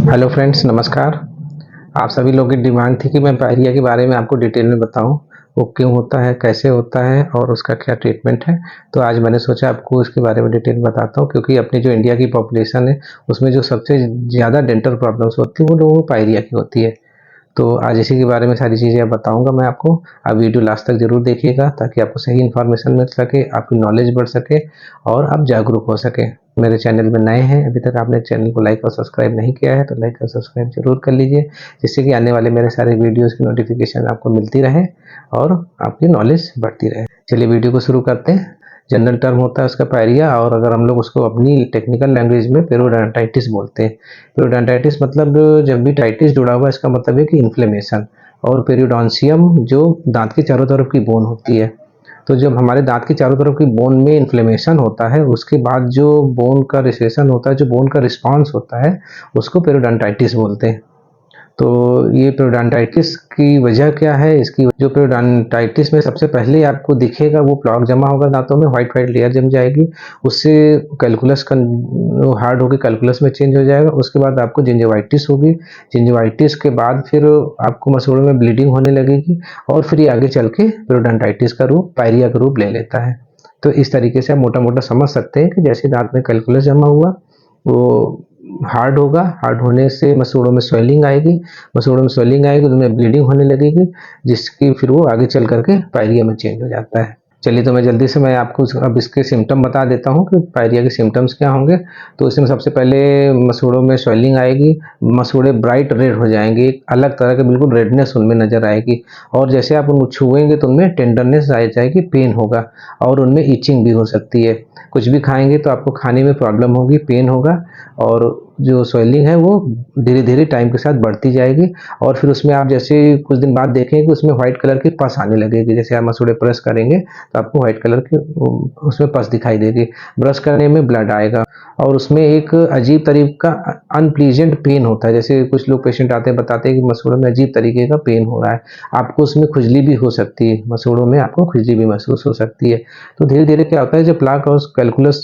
Hello friends, नमस्कार। आप सभी लोगों की डिमांड थी कि मैं पायरिया के बारे में आपको डिटेल में बताऊं, वो क्यों होता है, कैसे होता है और उसका क्या ट्रीटमेंट है। तो आज मैंने सोचा आपको इसके बारे में डिटेल बताता हूं, क्योंकि अपनी जो इंडिया की पॉपुलेशन है उसमें जो सबसे ज़्यादा डेंटल प्रॉब्लम्स होती है वो लोगों को पायरिया की होती है। तो आज इसी के बारे में सारी चीज़ें अब बताऊंगा मैं आपको। आप वीडियो लास्ट तक ज़रूर देखिएगा ताकि आपको सही इन्फॉर्मेशन मिल सके, आपकी नॉलेज बढ़ सके और आप जागरूक हो सके। मेरे चैनल में नए हैं, अभी तक आपने चैनल को लाइक और सब्सक्राइब नहीं किया है तो लाइक और सब्सक्राइब जरूर कर लीजिए, जिससे कि आने वाले मेरे सारे वीडियोज़ की नोटिफिकेशन आपको मिलती रहे और आपकी नॉलेज बढ़ती रहे। चलिए वीडियो को शुरू करते हैं। जनरल टर्म होता है उसका पायरिया, और अगर हम लोग उसको अपनी टेक्निकल लैंग्वेज में पेरियोडोंटाइटिस बोलते हैं। पेरियोडोंटाइटिस मतलब जब भी टाइटिस जुड़ा हुआ है इसका मतलब है कि इन्फ्लेमेशन। और पेरियोडोंशियम जो दांत के चारों तरफ की बोन होती है, तो जब हमारे दांत के चारों तरफ की बोन में इन्फ्लेमेशन होता है उसके बाद जो बोन का रिसेशन होता है, जो बोन का रिस्पॉन्स होता है, उसको पेरियोडोंटाइटिस बोलते हैं। तो ये पेरियोडोंटाइटिस की वजह क्या है, इसकी जो पेरियोडोंटाइटिस में सबसे पहले आपको दिखेगा वो प्लॉक जमा होगा दांतों में, व्हाइट व्हाइट लेयर जम जाएगी। उससे कैलकुलस का हार्ड होकर कैलकुलस में चेंज हो जाएगा। उसके बाद आपको जिंजिवाइटिस होगी। जिंजिवाइटिस के बाद फिर आपको मसूड़ों में ब्लीडिंग होने लगेगी और फिर ये आगे चल के पेरियोडोंटाइटिस का रूप, पायरिया का रूप ले लेता है। तो इस तरीके से आप मोटा मोटा समझ सकते हैं कि जैसे दांत में कैलकुलस जमा हुआ वो हार्ड होगा, हार्ड होने से मसूड़ों में स्वेलिंग आएगी, मसूड़ों में स्वेलिंग आएगी तो उनमें ब्लीडिंग होने लगेगी, जिसकी फिर वो आगे चल करके पायरिया में चेंज हो जाता है। चलिए तो मैं जल्दी से मैं आपको अब इसके सिम्टम बता देता हूँ कि पायरिया के सिम्टम्स क्या होंगे। तो इसमें सबसे पहले मसूड़ों में स्वेलिंग आएगी, मसूड़े ब्राइट रेड हो जाएंगे, एक अलग तरह के बिल्कुल रेडनेस उनमें नजर आएगी। और जैसे आप उनको छुएंगे तो उनमें टेंडरनेस आ जाएगी, पेन होगा और उनमें इचिंग भी हो सकती है। कुछ भी खाएंगे तो आपको खाने में प्रॉब्लम होगी, पेन होगा, और जो स्वेलिंग है वो धीरे धीरे टाइम के साथ बढ़ती जाएगी। और फिर उसमें आप जैसे कुछ दिन बाद देखेंगे कि उसमें व्हाइट कलर की पस आने लगेगी। जैसे आप मसूड़े प्रेस करेंगे तो आपको व्हाइट कलर की उसमें पस दिखाई देगी। ब्रश करने में ब्लड आएगा और उसमें एक अजीब तरीके का अनप्लीजेंट पेन होता है। जैसे कुछ लोग पेशेंट आते हैं बताते हैं कि मसूड़ों में अजीब तरीके का पेन हो रहा है। आपको उसमें खुजली भी हो सकती है, मसूड़ों में आपको खुजली भी महसूस हो सकती है। तो धीरे धीरे क्या होता है, जब प्लाक और कैलकुलस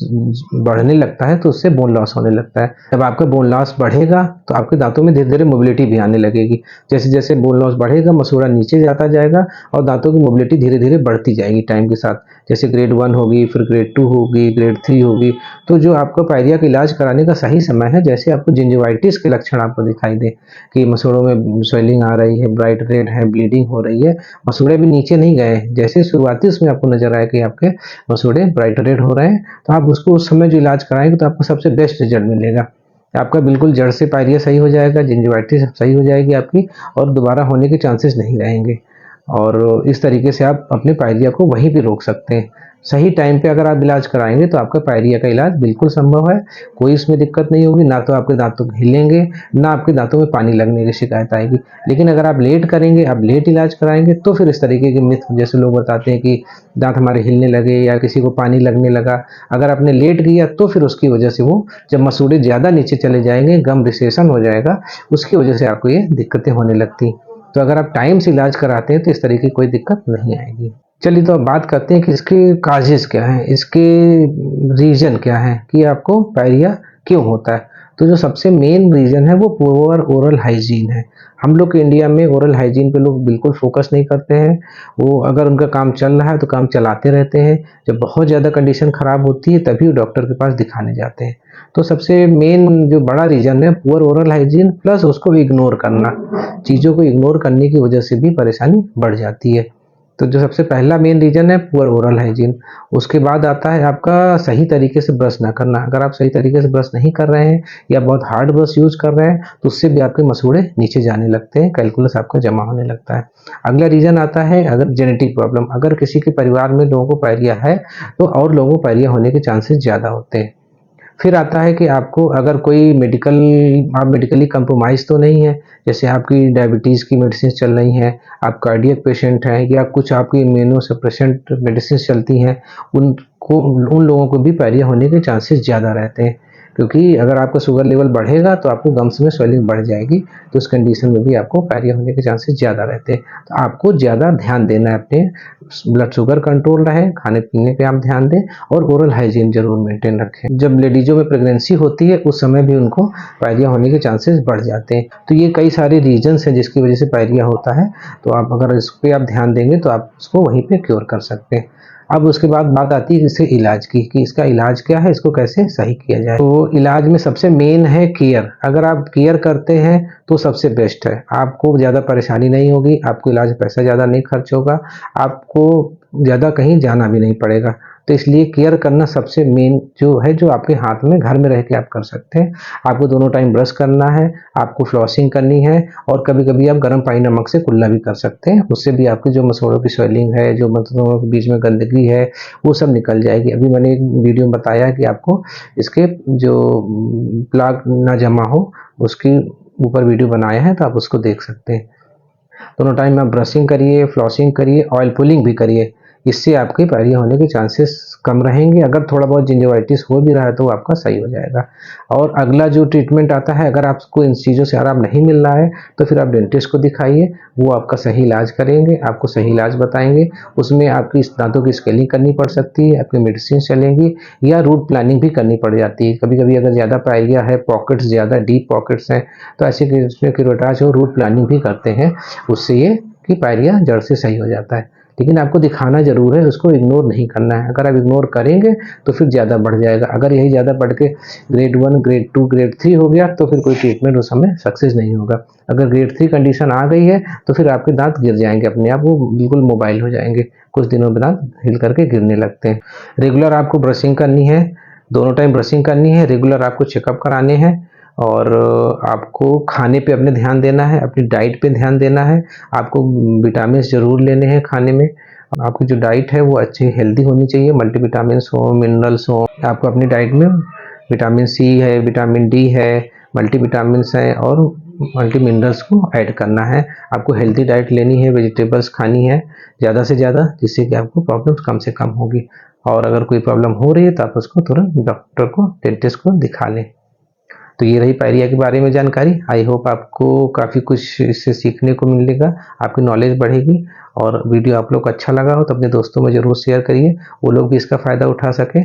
बढ़ने लगता है तो उससे बोन लॉस होने लगता है। जब आपका बोन लॉस बढ़ेगा तो आपके दांतों में धीरे धीरे मोबिलिटी भी आने लगेगी। जैसे जैसे बोन लॉस बढ़ेगा मसूड़ा नीचे जाता जाएगा और दांतों की मोबिलिटी धीरे धीरे बढ़ती जाएगी टाइम के साथ। जैसे ग्रेड 1 होगी, फिर ग्रेड 2 होगी, ग्रेड 3 होगी। तो जो आपको पायरिया का इलाज कराने का सही समय है, जैसे आपको जिंजिवाइटिस के लक्षण आपको दिखाई दे कि मसूड़ों में स्वेलिंग आ रही है, ब्राइट रेड है, ब्लीडिंग हो रही है, मसूड़े भी नीचे नहीं गए, जैसे शुरुआती उसमें आपको नजर आया कि आपके मसूड़े ब्राइट रेड हो रहे हैं, तो आप उसको उस समय जो इलाज कराएंगे तो आपको सबसे बेस्ट रिजल्ट मिलेगा। आपका बिल्कुल जड़ से पायरिया सही हो जाएगा, जिंजिवाइटिस सही हो जाएगी आपकी, और दोबारा होने के चांसेस नहीं रहेंगे। और इस तरीके से आप अपने पायरिया को वहीं पे रोक सकते हैं। सही टाइम पे अगर आप इलाज कराएंगे तो आपका पायरिया का इलाज बिल्कुल संभव है। कोई इसमें दिक्कत नहीं होगी, ना तो आपके दांतों हिलेंगे, ना आपके दांतों में पानी लगने की शिकायत आएगी। लेकिन अगर आप लेट करेंगे, आप लेट इलाज कराएंगे, तो फिर इस तरीके के मिथ जैसे लोग बताते हैं कि दांत हमारे हिलने लगे या किसी को पानी लगने लगा, अगर आपने लेट किया तो फिर उसकी वजह से वो जब मसूड़े ज़्यादा नीचे चले जाएंगे, गम रिसेशन हो जाएगा, उसकी वजह से आपको ये दिक्कतें होने लगती। तो अगर आप टाइम से इलाज कराते हैं तो इस तरीके की कोई दिक्कत नहीं आएगी। चलिए तो अब बात करते हैं कि इसके काजेज क्या हैं, इसके रीजन क्या है कि आपको पायरिया क्यों होता है। तो जो सबसे मेन रीजन है वो पुअर ओरल हाइजीन है। हम लोग के इंडिया में ओरल हाइजीन पे लोग बिल्कुल फोकस नहीं करते हैं। वो अगर उनका काम चल रहा है तो काम चलाते रहते हैं, जब बहुत ज़्यादा कंडीशन खराब होती है तभी वो डॉक्टर के पास दिखाने जाते हैं। तो सबसे मेन जो बड़ा रीजन है पुअर ओरल हाइजीन, प्लस उसको इग्नोर करना। चीज़ों को इग्नोर करने की वजह से भी परेशानी बढ़ जाती है। तो जो सबसे पहला मेन रीजन है पुअर ओरल हाइजीन। उसके बाद आता है आपका सही तरीके से ब्रश ना करना। अगर आप सही तरीके से ब्रश नहीं कर रहे हैं या बहुत हार्ड ब्रश यूज कर रहे हैं तो उससे भी आपके मसूड़े नीचे जाने लगते हैं, कैलकुलस आपका जमा होने लगता है। अगला रीजन आता है अगर जेनेटिक प्रॉब्लम, अगर किसी के परिवार में लोगों को पायरिया है तो और लोगों को पायरिया होने के चांसेस ज़्यादा होते हैं। फिर आता है कि आपको अगर कोई आप मेडिकली कंप्रोमाइज़ तो नहीं है, जैसे आपकी डायबिटीज़ की मेडिसिन चल रही हैं, आप कार्डियक पेशेंट हैं या कुछ आपकी इम्यूनो सप्रेसेंट मेडिसिन चलती हैं, उनको उन लोगों को भी पायरिया होने के चांसेस ज़्यादा रहते हैं। क्योंकि अगर आपका शुगर लेवल बढ़ेगा तो आपको गम्स में स्वेलिंग बढ़ जाएगी, तो उस कंडीशन में भी आपको पायरिया होने के चांसेस ज़्यादा रहते हैं। तो आपको ज़्यादा ध्यान देना है, अपने ब्लड शुगर कंट्रोल रहे, खाने पीने पे आप ध्यान दें और ओरल हाइजीन जरूर मेंटेन रखें। जब लेडीजों में प्रेगनेंसी होती है उस समय भी उनको पायरिया होने के चांसेस बढ़ जाते हैं। तो ये कई सारे रीजन्स हैं जिसकी वजह से पायरिया होता है, तो आप अगर इस पर आप ध्यान देंगे तो आप इसको वहीं पे क्योर कर सकते हैं। अब उसके बाद बात आती है इसके इलाज की, कि इसका इलाज क्या है, इसको कैसे सही किया जाए। तो इलाज में सबसे मेन है केयर। अगर आप केयर करते हैं तो सबसे बेस्ट है, आपको ज़्यादा परेशानी नहीं होगी, आपको इलाज पैसा ज़्यादा नहीं खर्च होगा, आपको ज़्यादा कहीं जाना भी नहीं पड़ेगा। तो इसलिए केयर करना सबसे मेन जो है, जो आपके हाथ में घर में रह के आप कर सकते हैं। आपको दोनों टाइम ब्रश करना है, आपको फ्लॉसिंग करनी है, और कभी कभी आप गर्म पानी नमक से कुल्ला भी कर सकते हैं। उससे भी आपकी जो मसोड़ों की स्वेलिंग है, जो मसोड़ों के बीच में गंदगी है, वो सब निकल जाएगी। अभी मैंने एक वीडियो में बताया कि आपको इसके जो प्लाक ना जमा हो उसके ऊपर वीडियो बनाया है, तो आप उसको देख सकते हैं। दोनों टाइम आप ब्रशिंग करिए, फ्लॉसिंग करिए, ऑयल पुलिंग भी करिए। इससे आपके पायरिया होने के चांसेस कम रहेंगे। अगर थोड़ा बहुत जिंजिवाइटिस हो भी रहा है तो आपका सही हो जाएगा। और अगला जो ट्रीटमेंट आता है, अगर आपको इन चीज़ों से आराम नहीं मिल रहा है तो फिर आप डेंटिस्ट को दिखाइए, वो आपका सही इलाज करेंगे, आपको सही इलाज बताएंगे। उसमें आपकी दांतों की स्केलिंग करनी पड़ सकती है, आपकी मेडिसिन चलेंगी, या रूट प्लानिंग भी करनी पड़ जाती है। कभी कभी अगर ज़्यादा पायरिया है, पॉकेट्स ज़्यादा डीप पॉकेट्स हैं, तो ऐसे केस में क्यूरेटाज और रूट प्लानिंग भी करते हैं। उससे ये कि पायरिया जड़ से सही हो जाता है। लेकिन आपको दिखाना ज़रूर है, उसको इग्नोर नहीं करना है। अगर आप इग्नोर करेंगे तो फिर ज़्यादा बढ़ जाएगा। अगर यही ज़्यादा बढ़ के ग्रेड 1, ग्रेड 2, ग्रेड 3 हो गया तो फिर कोई ट्रीटमेंट उस समय सक्सेस नहीं होगा। अगर ग्रेड 3 कंडीशन आ गई है तो फिर आपके दांत गिर जाएंगे अपने आप, वो बिल्कुल मोबाइल हो जाएंगे, कुछ दिनों में दांत हिल करके गिरने लगते हैं। रेगुलर आपको ब्रशिंग करनी है, दोनों टाइम ब्रशिंग करनी है, रेगुलर आपको चेकअप कराने हैं, और आपको खाने पे अपने ध्यान देना है, अपनी डाइट पे ध्यान देना है। आपको विटामिन ज़रूर लेने हैं खाने में। आपकी जो डाइट है वो अच्छी हेल्दी होनी चाहिए, मल्टीविटामिन्स हो, मिनरल्स हो। आपको अपनी डाइट में विटामिन सी है, विटामिन डी है, मल्टीविटामिन्स हैं और मल्टी मिनरल्स को ऐड करना है। आपको हेल्दी डाइट लेनी है, वेजिटेबल्स खानी है ज़्यादा से ज़्यादा, जिससे कि आपको प्रॉब्लम्स कम से कम होगी। और अगर कोई प्रॉब्लम हो रही है तो आप उसको तुरंत डॉक्टर को, डेंटिस्ट को दिखा लें। तो ये रही पायरिया के बारे में जानकारी। आई होप आपको काफ़ी कुछ इससे सीखने को मिलेगा, आपकी नॉलेज बढ़ेगी। और वीडियो आप लोग को अच्छा लगा हो तो अपने दोस्तों में ज़रूर शेयर करिए, वो लोग भी इसका फ़ायदा उठा सकें।